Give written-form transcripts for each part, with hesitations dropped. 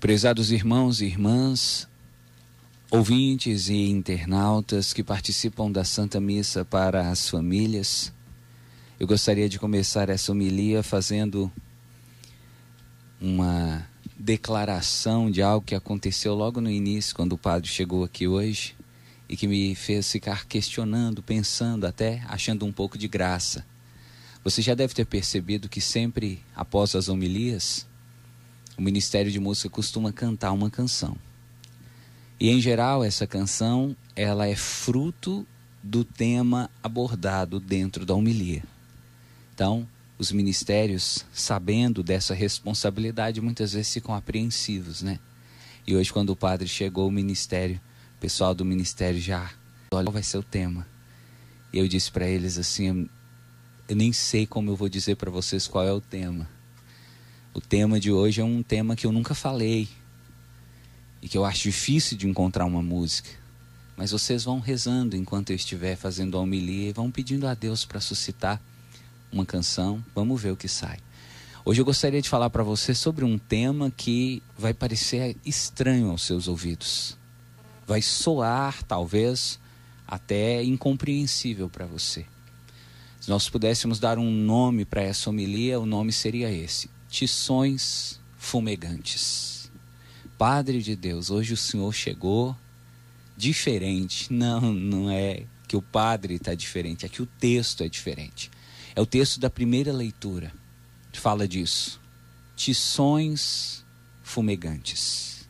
Prezados irmãos e irmãs, ouvintes e internautas que participam da Santa Missa para as famílias, eu gostaria de começar essa homilia fazendo uma declaração de algo que aconteceu logo no início, quando o padre chegou aqui hoje, e que me fez ficar questionando, pensando, até achando um pouco de graça. Você já deve ter percebido que sempre, após as homilias, o Ministério de Música costuma cantar uma canção. E, em geral, essa canção, ela é fruto do tema abordado dentro da homilia. Então, os ministérios, sabendo dessa responsabilidade, muitas vezes ficam apreensivos, né? E hoje, quando o padre chegou, o pessoal do ministério já, olha, qual vai ser o tema? E eu disse para eles assim, eu nem sei como eu vou dizer para vocês qual é o tema. O tema de hoje é um tema que eu nunca falei e que eu acho difícil de encontrar uma música. Mas vocês vão rezando enquanto eu estiver fazendo a homilia e vão pedindo a Deus para suscitar uma canção. Vamos ver o que sai. Hoje eu gostaria de falar para vocês sobre um tema que vai parecer estranho aos seus ouvidos. Vai soar, talvez, até incompreensível para você. Se nós pudéssemos dar um nome para essa homilia, o nome seria esse: Tições Fumegantes. Padre de Deus, hoje o Senhor chegou diferente. Não é que o padre está diferente, é que o texto é diferente. É o texto da primeira leitura que fala disso. Tições fumegantes.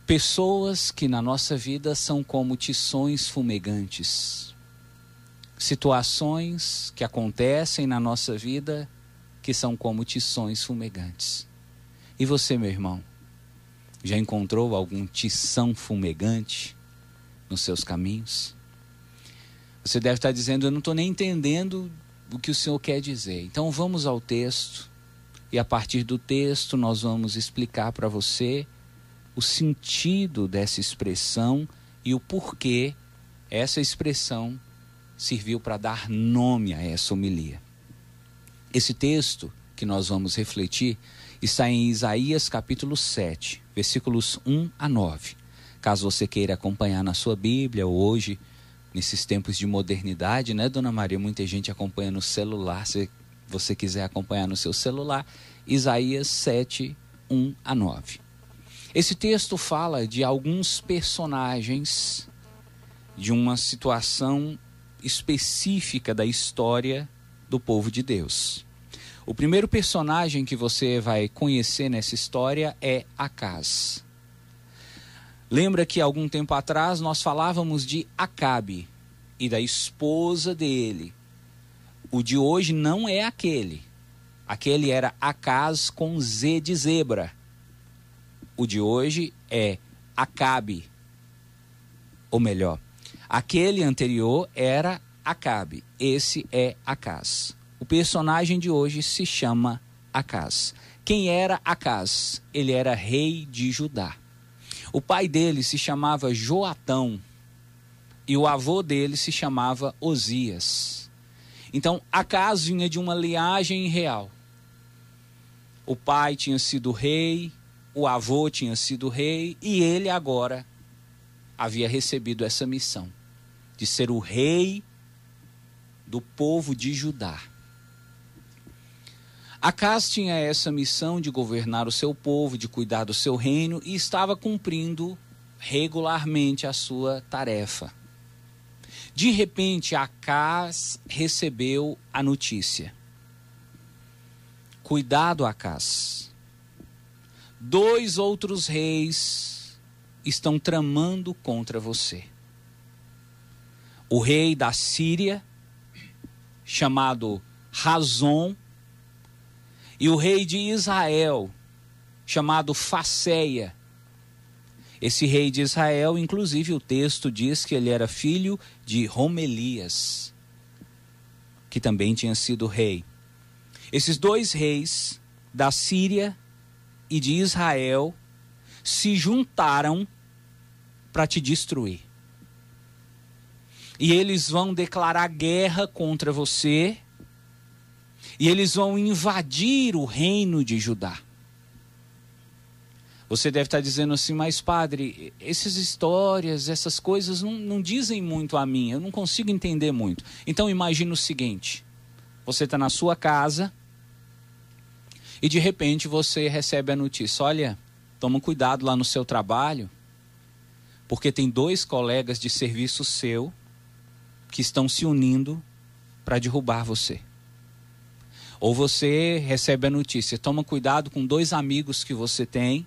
Pessoas que na nossa vida são como tições fumegantes. Situações que acontecem na nossa vida que são como tições fumegantes. E você, meu irmão, já encontrou algum tição fumegante nos seus caminhos? Você deve estar dizendo, eu não estou nem entendendo o que o Senhor quer dizer. Então vamos ao texto e a partir do texto nós vamos explicar para você o sentido dessa expressão e o porquê essa expressão serviu para dar nome a essa homilia. Esse texto que nós vamos refletir está em Isaías capítulo 7, versículos 1 a 9. Caso você queira acompanhar na sua Bíblia, ou hoje, nesses tempos de modernidade, né, Dona Maria? Muita gente acompanha no celular. Se você quiser acompanhar no seu celular, Isaías 7, 1 a 9. Esse texto fala de alguns personagens, de uma situação específica da história do povo de Deus. O primeiro personagem que você vai conhecer nessa história é Acaz. Lembra que algum tempo atrás nós falávamos de Acabe e da esposa dele. O de hoje não é aquele. Aquele era Acaz com Z de zebra. O de hoje é Acabe. Ou melhor, aquele anterior era Acabe. Esse é Acaz. O personagem de hoje se chama Acaz. Quem era Acaz? Ele era rei de Judá. O pai dele se chamava Joatão e o avô dele se chamava Osias. Então, Acaz vinha de uma linhagem real. O pai tinha sido rei, o avô tinha sido rei e ele agora havia recebido essa missão de ser o rei do povo de Judá. Acaz tinha essa missão de governar o seu povo, de cuidar do seu reino e estava cumprindo regularmente a sua tarefa. De repente, Acaz recebeu a notícia. Cuidado, Acaz. 2 outros reis estão tramando contra você. O rei da Síria, chamado Razon, e o rei de Israel, chamado Faceia. Esse rei de Israel, inclusive o texto diz que ele era filho de Romelias, que também tinha sido rei. Esses 2 reis da Síria e de Israel se juntaram para te destruir. E eles vão declarar guerra contra você. E eles vão invadir o reino de Judá. Você deve estar dizendo assim, mas padre, essas histórias, essas coisas não dizem muito a mim, eu não consigo entender muito. Então imagine o seguinte, você está na sua casa e de repente você recebe a notícia, olha, toma cuidado lá no seu trabalho, porque tem 2 colegas de serviço seu que estão se unindo para derrubar você. Ou você recebe a notícia, toma cuidado com 2 amigos que você tem,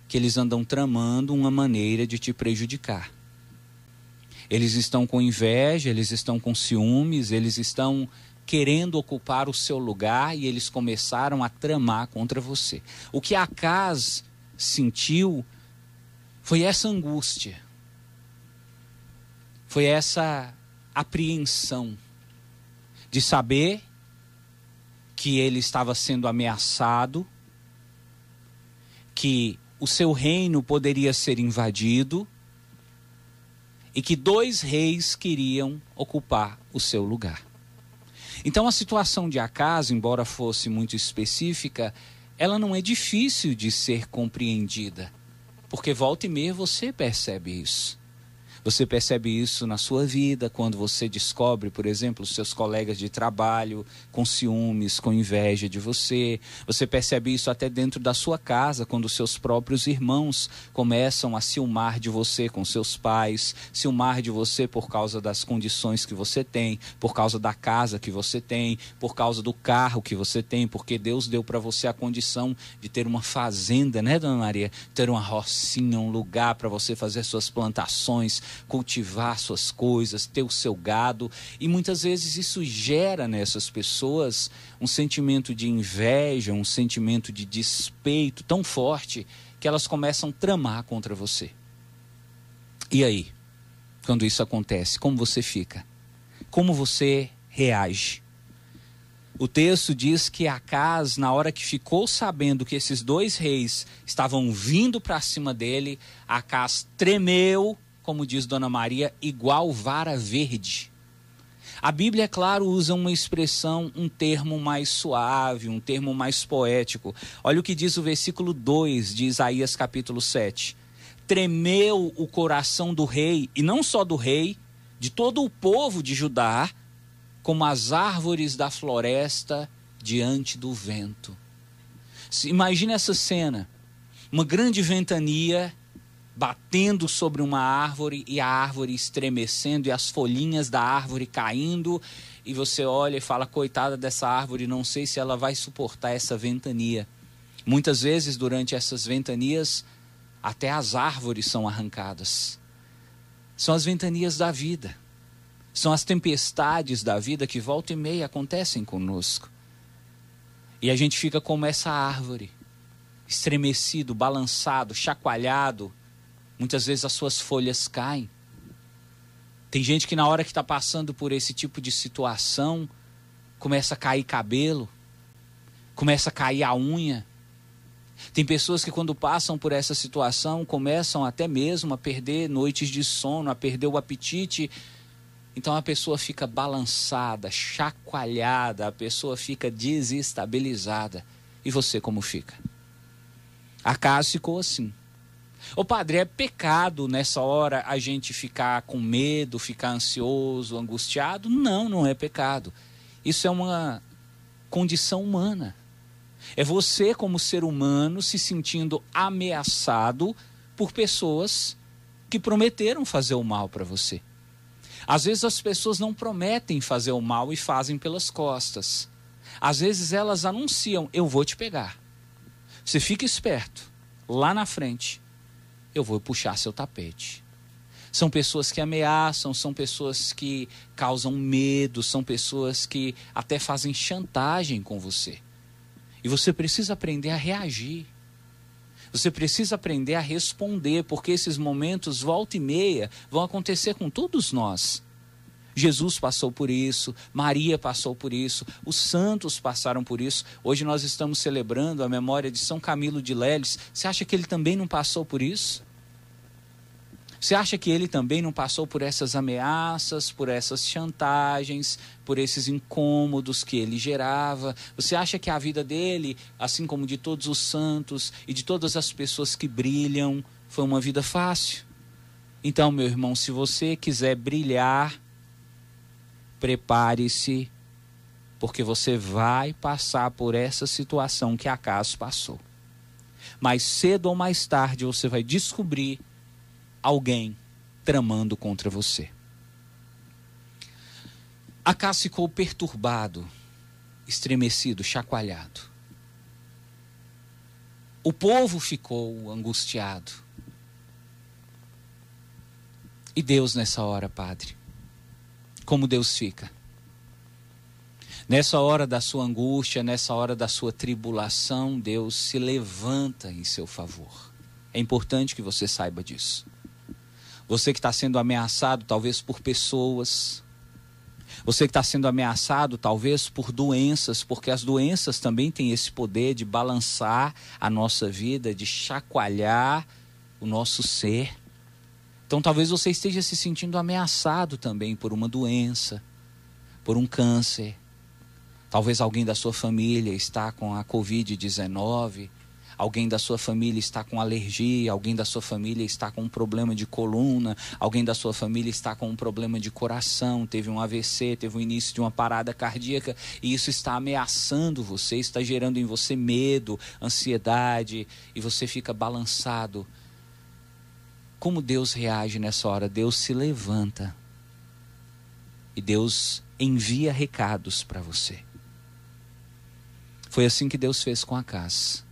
que eles andam tramando uma maneira de te prejudicar. Eles estão com inveja, eles estão com ciúmes, eles estão querendo ocupar o seu lugar e eles começaram a tramar contra você. O que Acaz sentiu foi essa angústia, foi essa apreensão de saber que ele estava sendo ameaçado, que o seu reino poderia ser invadido e que 2 reis queriam ocupar o seu lugar. Então a situação de Acaz, embora fosse muito específica, ela não é difícil de ser compreendida, porque volta e meia você percebe isso. Você percebe isso na sua vida, quando você descobre, por exemplo, os seus colegas de trabalho com ciúmes, com inveja de você. Você percebe isso até dentro da sua casa, quando os seus próprios irmãos começam a ciumar de você com seus pais, ciumar de você por causa das condições que você tem, por causa da casa que você tem, por causa do carro que você tem, porque Deus deu para você a condição de ter uma fazenda, né, Dona Maria? Ter uma rocinha, um lugar para você fazer suas plantações, cultivar suas coisas, ter o seu gado, e muitas vezes isso gera nessas pessoas um sentimento de inveja, um sentimento de despeito tão forte que elas começam a tramar contra você. E aí, quando isso acontece, como você fica? Como você reage? O texto diz que Acaz, na hora que ficou sabendo que esses 2 reis estavam vindo para cima dele, Acaz tremeu, como diz Dona Maria, igual vara verde. A Bíblia, é claro, usa uma expressão, um termo mais suave, um termo mais poético. Olha o que diz o versículo 2 de Isaías capítulo 7. Tremeu o coração do rei, e não só do rei, de todo o povo de Judá, como as árvores da floresta diante do vento. Imagina essa cena, uma grande ventania batendo sobre uma árvore e a árvore estremecendo e as folhinhas da árvore caindo, e você olha e fala, coitada dessa árvore, não sei se ela vai suportar essa ventania. Muitas vezes durante essas ventanias até as árvores são arrancadas. São as ventanias da vida, são as tempestades da vida que volta e meia acontecem conosco, e a gente fica como essa árvore, estremecido, balançado, chacoalhado. Muitas vezes as suas folhas caem. Tem gente que na hora que está passando por esse tipo de situação, começa a cair cabelo, começa a cair a unha. Tem pessoas que quando passam por essa situação, começam até mesmo a perder noites de sono, a perder o apetite. Então a pessoa fica balançada, chacoalhada, a pessoa fica desestabilizada. E você como fica? Acaz ficou assim. Ô padre, é pecado nessa hora a gente ficar com medo, ficar ansioso, angustiado? Não, não é pecado. Isso é uma condição humana. É você como ser humano se sentindo ameaçado por pessoas que prometeram fazer o mal para você. Às vezes as pessoas não prometem fazer o mal e fazem pelas costas. Às vezes elas anunciam, eu vou te pegar. Você fica esperto, lá na frente eu vou puxar seu tapete. São pessoas que ameaçam, são pessoas que causam medo, são pessoas que até fazem chantagem com você. E você precisa aprender a reagir. Você precisa aprender a responder, porque esses momentos, volta e meia, vão acontecer com todos nós. Jesus passou por isso, Maria passou por isso, os santos passaram por isso. Hoje nós estamos celebrando a memória de São Camilo de Leles. Você acha que ele também não passou por isso? Você acha que ele também não passou por essas ameaças, por essas chantagens, por esses incômodos que ele gerava? Você acha que a vida dele, assim como de todos os santos e de todas as pessoas que brilham, foi uma vida fácil? Então, meu irmão, se você quiser brilhar, prepare-se, porque você vai passar por essa situação que Acas passou. Mais cedo ou mais tarde você vai descobrir alguém tramando contra você. Acas ficou perturbado, estremecido, chacoalhado. O povo ficou angustiado. E Deus nessa hora, Padre, como Deus fica? Nessa hora da sua angústia, nessa hora da sua tribulação, Deus se levanta em seu favor. É importante que você saiba disso. Você que está sendo ameaçado talvez por pessoas, você que está sendo ameaçado talvez por doenças, porque as doenças também têm esse poder de balançar a nossa vida, de chacoalhar o nosso ser. Então talvez você esteja se sentindo ameaçado também por uma doença, por um câncer. Talvez alguém da sua família está com a Covid-19, alguém da sua família está com alergia, alguém da sua família está com um problema de coluna, alguém da sua família está com um problema de coração, teve um AVC, teve o início de uma parada cardíaca, e isso está ameaçando você, está gerando em você medo, ansiedade, e você fica balançado. Como Deus reage nessa hora? Deus se levanta e Deus envia recados para você. Foi assim que Deus fez com Acas.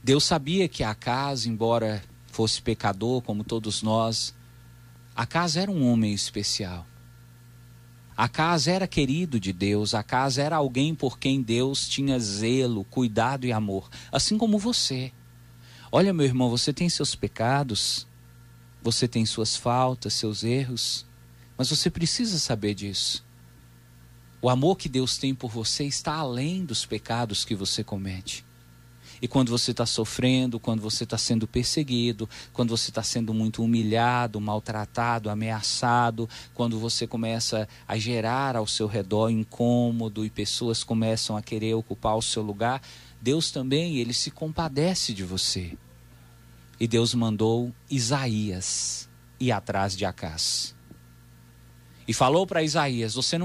Deus sabia que Acas, embora fosse pecador como todos nós, Acas era um homem especial. Acas era querido de Deus, Acas era alguém por quem Deus tinha zelo, cuidado e amor, assim como você. Olha, meu irmão, você tem seus pecados, você tem suas faltas, seus erros, mas você precisa saber disso. O amor que Deus tem por você está além dos pecados que você comete. E quando você está sofrendo, quando você está sendo perseguido, quando você está sendo muito humilhado, maltratado, ameaçado, quando você começa a gerar ao seu redor incômodo e pessoas começam a querer ocupar o seu lugar, Deus também, ele se compadece de você. E Deus mandou Isaías ir atrás de Acas. E falou para Isaías, você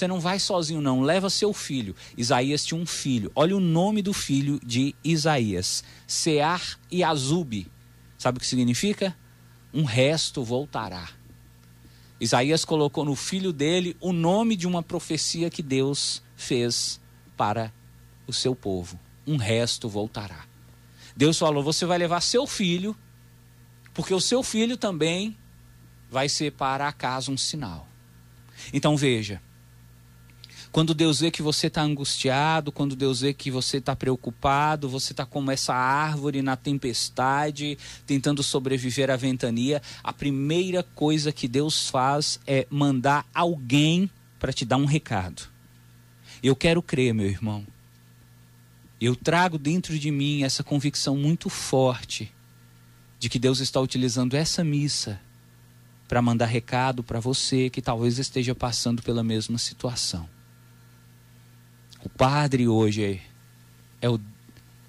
não vai sozinho não, leva seu filho. Isaías tinha um filho, olha o nome do filho de Isaías, Sear e Azube. Sabe o que significa? Um resto voltará. Isaías colocou no filho dele o nome de uma profecia que Deus fez para o seu povo. Um resto voltará. Deus falou, você vai levar seu filho, porque o seu filho também vai ser para Acas um sinal. Então veja, quando Deus vê que você está angustiado, quando Deus vê que você está preocupado, você está como essa árvore na tempestade, tentando sobreviver à ventania, a primeira coisa que Deus faz é mandar alguém para te dar um recado. Eu quero crer, meu irmão. Eu trago dentro de mim essa convicção muito forte de que Deus está utilizando essa missa para mandar recado para você que talvez esteja passando pela mesma situação. O Padre hoje é o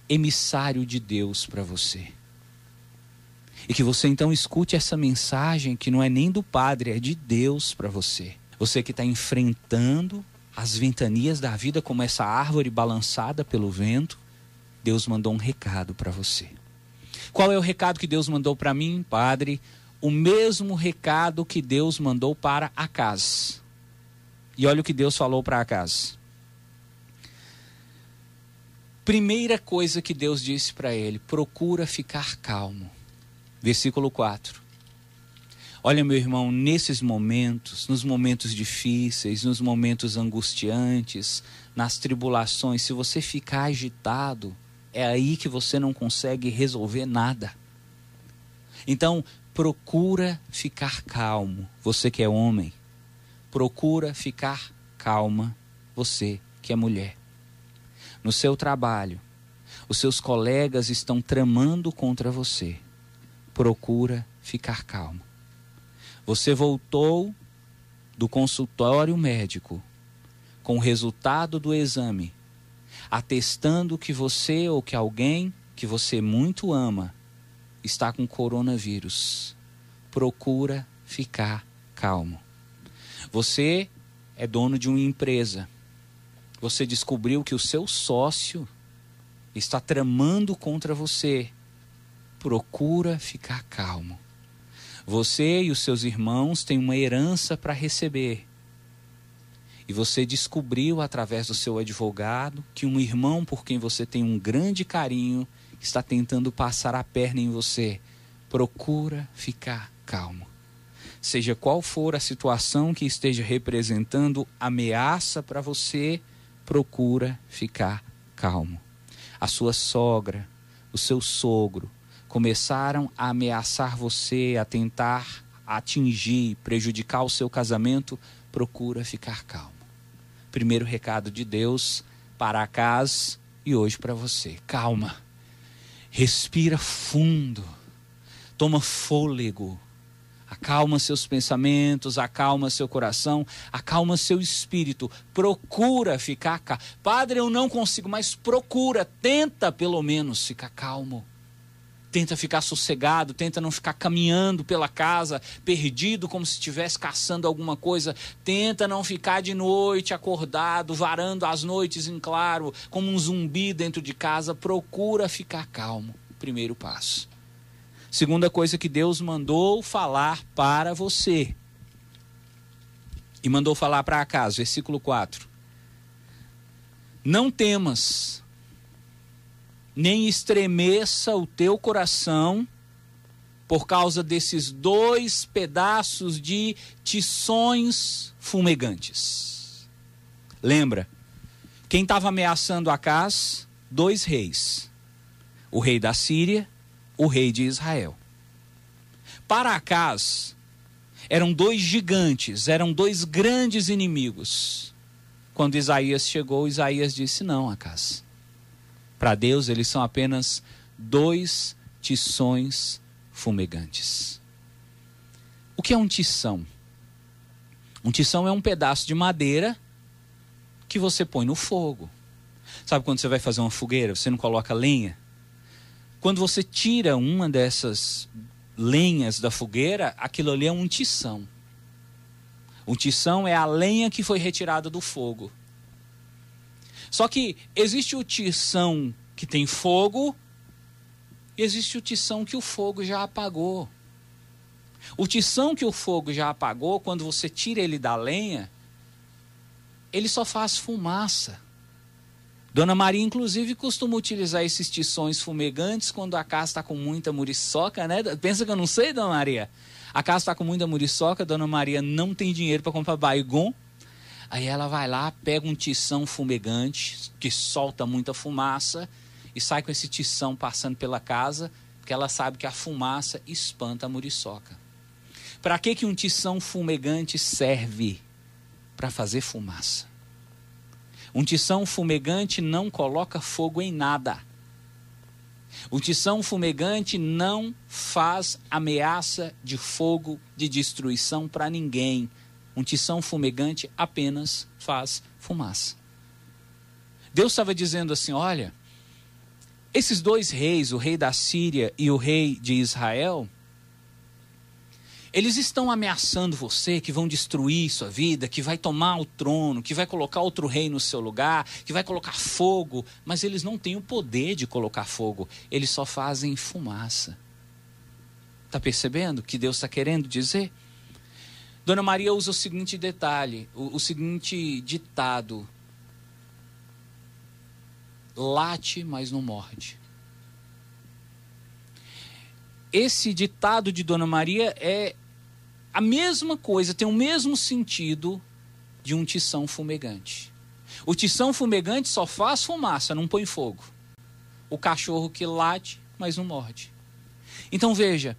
emissário de Deus para você. E que você então escute essa mensagem que não é nem do Padre, é de Deus para você. Você que está enfrentando as ventanias da vida como essa árvore balançada pelo vento, Deus mandou um recado para você. Qual é o recado que Deus mandou para mim, Padre? O mesmo recado que Deus mandou para Acas. E olha o que Deus falou para Acas. Primeira coisa que Deus disse para ele, procura ficar calmo. Versículo 4. Olha, meu irmão, nesses momentos, nos momentos difíceis, nos momentos angustiantes, nas tribulações, se você ficar agitado, é aí que você não consegue resolver nada. Então, procura ficar calmo, você que é homem. Procura ficar calma, você que é mulher. No seu trabalho, os seus colegas estão tramando contra você. Procura ficar calmo. Você voltou do consultório médico com o resultado do exame, atestando que você ou que alguém que você muito ama está com coronavírus. Procura ficar calmo. Você é dono de uma empresa. Você descobriu que o seu sócio está tramando contra você. Procura ficar calmo. Você e os seus irmãos têm uma herança para receber. E você descobriu através do seu advogado que um irmão por quem você tem um grande carinho está tentando passar a perna em você. Procura ficar calmo. Seja qual for a situação que esteja representando ameaça para você, procura ficar calmo. A sua sogra, o seu sogro começaram a ameaçar você, a tentar atingir, prejudicar o seu casamento, procura ficar calmo. Primeiro recado de Deus para a casa e hoje para você. Calma. Respira fundo. Toma fôlego. Acalma seus pensamentos, acalma seu coração, acalma seu espírito. Procura ficar calmo. Padre, eu não consigo, mas procura, tenta pelo menos ficar calmo. Tenta ficar sossegado, tenta não ficar caminhando pela casa, perdido como se estivesse caçando alguma coisa. Tenta não ficar de noite acordado, varando as noites em claro, como um zumbi dentro de casa. Procura ficar calmo. Primeiro passo. Segunda coisa que Deus mandou falar para você. E mandou falar para a casa, versículo 4. Não temas, nem estremeça o teu coração por causa desses 2 pedaços de tições fumegantes. Lembra, quem estava ameaçando Acaz? 2 reis. O rei da Síria, o rei de Israel. Para Acaz, eram 2 gigantes, eram 2 grandes inimigos. Quando Isaías chegou, Isaías disse, não, Acaz. Para Deus, eles são apenas 2 tições fumegantes. O que é um tição? Um tição é um pedaço de madeira que você põe no fogo. Sabe quando você vai fazer uma fogueira, você não coloca lenha? Quando você tira uma dessas lenhas da fogueira, aquilo ali é um tição. Um tição é a lenha que foi retirada do fogo. Só que existe o tição que tem fogo e existe o tição que o fogo já apagou. O tição que o fogo já apagou, quando você tira ele da lenha, ele só faz fumaça. Dona Maria, inclusive, costuma utilizar esses tições fumegantes quando a casa está com muita muriçoca, né? Pensa que eu não sei, Dona Maria? A casa está com muita muriçoca, Dona Maria não tem dinheiro para comprar baigon. Aí ela vai lá, pega um tição fumegante, que solta muita fumaça, e sai com esse tição passando pela casa, porque ela sabe que a fumaça espanta a muriçoca. Para que um tição fumegante serve? Para fazer fumaça. Um tição fumegante não coloca fogo em nada. O tição fumegante não faz ameaça de fogo, de destruição para ninguém. Um tição fumegante apenas faz fumaça. Deus estava dizendo assim, olha, esses 2 reis, o rei da Síria e o rei de Israel, eles estão ameaçando você que vão destruir sua vida, que vai tomar o trono, que vai colocar outro rei no seu lugar, que vai colocar fogo, mas eles não têm o poder de colocar fogo, eles só fazem fumaça. Está percebendo o que Deus está querendo dizer? Dona Maria usa o seguinte detalhe, o seguinte ditado: late, mas não morde. Esse ditado de Dona Maria é a mesma coisa, tem o mesmo sentido de um tição fumegante. O tição fumegante só faz fumaça, não põe fogo. O cachorro que late, mas não morde. Então veja,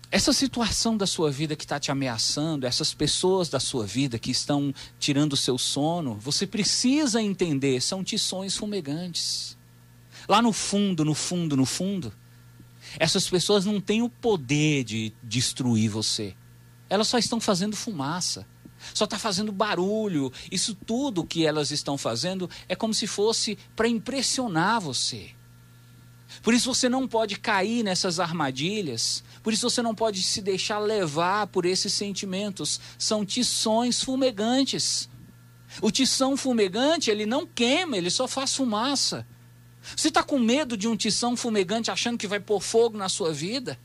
essa situação da sua vida que está te ameaçando, essas pessoas da sua vida que estão tirando o seu sono, você precisa entender, são tições fumegantes. Lá no fundo, Essas pessoas não têm o poder de destruir você. Elas só estão fazendo fumaça. Só está fazendo barulho. Isso tudo que elas estão fazendo é como se fosse para impressionar você. Por isso você não pode cair nessas armadilhas. Por isso você não pode se deixar levar por esses sentimentos. São tições fumegantes. O tição fumegante, ele não queima, ele só faz fumaça. Você está com medo de um tição fumegante achando que vai pôr fogo na sua vida?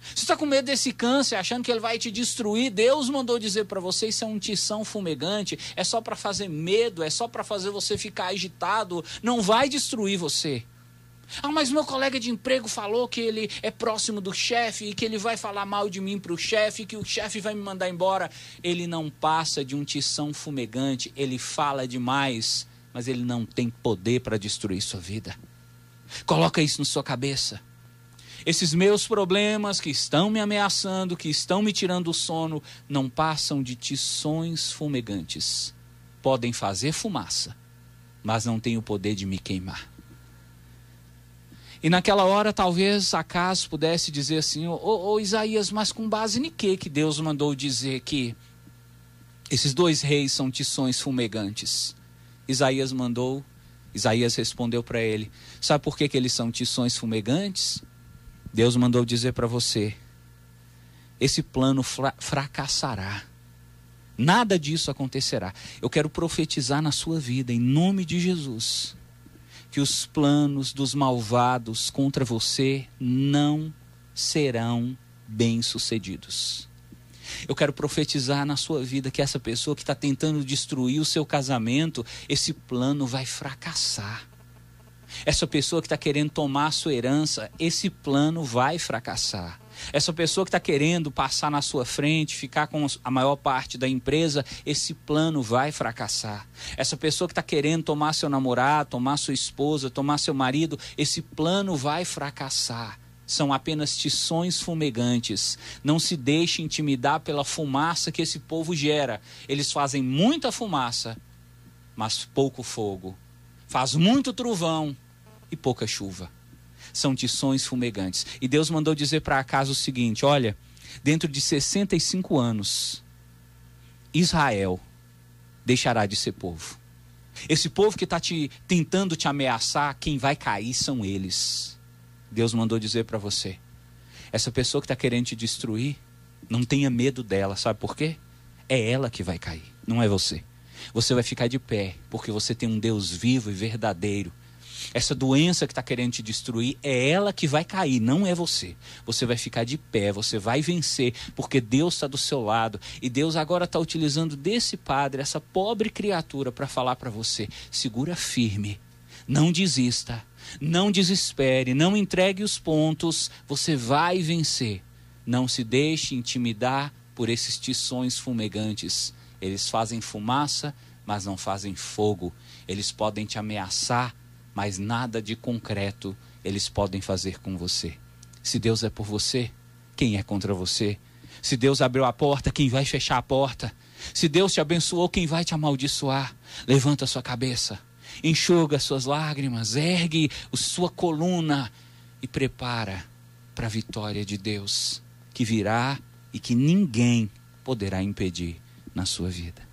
Você está com medo desse câncer, achando que ele vai te destruir? Deus mandou dizer para você, isso é um tição fumegante, é só para fazer medo, é só para fazer você ficar agitado, não vai destruir você. Ah, mas meu colega de emprego falou que ele é próximo do chefe e que ele vai falar mal de mim para o chefe, que o chefe vai me mandar embora. Ele não passa de um tição fumegante, ele fala demais, mas ele não tem poder para destruir sua vida. Coloca isso na sua cabeça. Esses meus problemas que estão me ameaçando, que estão me tirando o sono, não passam de tições fumegantes. Podem fazer fumaça, mas não têm o poder de me queimar. E naquela hora, talvez Acas pudesse dizer assim, ô Isaías, mas com base em que Deus mandou dizer que esses dois reis são tições fumegantes? Isaías respondeu para ele, sabe por que eles são tições fumegantes? Deus mandou dizer para você, esse plano fracassará. Nada disso acontecerá. Eu quero profetizar na sua vida, em nome de Jesus, que os planos dos malvados contra você não serão bem-sucedidos. Eu quero profetizar na sua vida que essa pessoa que está tentando destruir o seu casamento, esse plano vai fracassar. Essa pessoa que está querendo tomar a sua herança, esse plano vai fracassar. Essa pessoa que está querendo passar na sua frente, ficar com a maior parte da empresa, esse plano vai fracassar. Essa pessoa que está querendo tomar seu namorado, tomar sua esposa, tomar seu marido, esse plano vai fracassar. São apenas tições fumegantes. Não se deixe intimidar pela fumaça que esse povo gera. Eles fazem muita fumaça, mas pouco fogo. Faz muito trovão e pouca chuva. São tições fumegantes. E Deus mandou dizer para Acas o seguinte, olha, dentro de 65 anos, Israel deixará de ser povo. Esse povo que está tentando te ameaçar, quem vai cair são eles. Deus mandou dizer para você, essa pessoa que está querendo te destruir, não tenha medo dela, sabe por quê? É ela que vai cair, não é você. Você vai ficar de pé, porque você tem um Deus vivo e verdadeiro. Essa doença que está querendo te destruir, é ela que vai cair, não é você. Você vai ficar de pé, você vai vencer, porque Deus está do seu lado. E Deus agora está utilizando desse padre, essa pobre criatura, para falar para você, segura firme, não desista, não desespere, não entregue os pontos, você vai vencer. Não se deixe intimidar por esses tições fumegantes. Eles fazem fumaça, mas não fazem fogo. Eles podem te ameaçar, mas nada de concreto eles podem fazer com você. Se Deus é por você, quem é contra você? Se Deus abriu a porta, quem vai fechar a porta? Se Deus te abençoou, quem vai te amaldiçoar? Levanta a sua cabeça, enxuga suas lágrimas, ergue a sua coluna e prepara para a vitória de Deus, que virá e que ninguém poderá impedir na sua vida.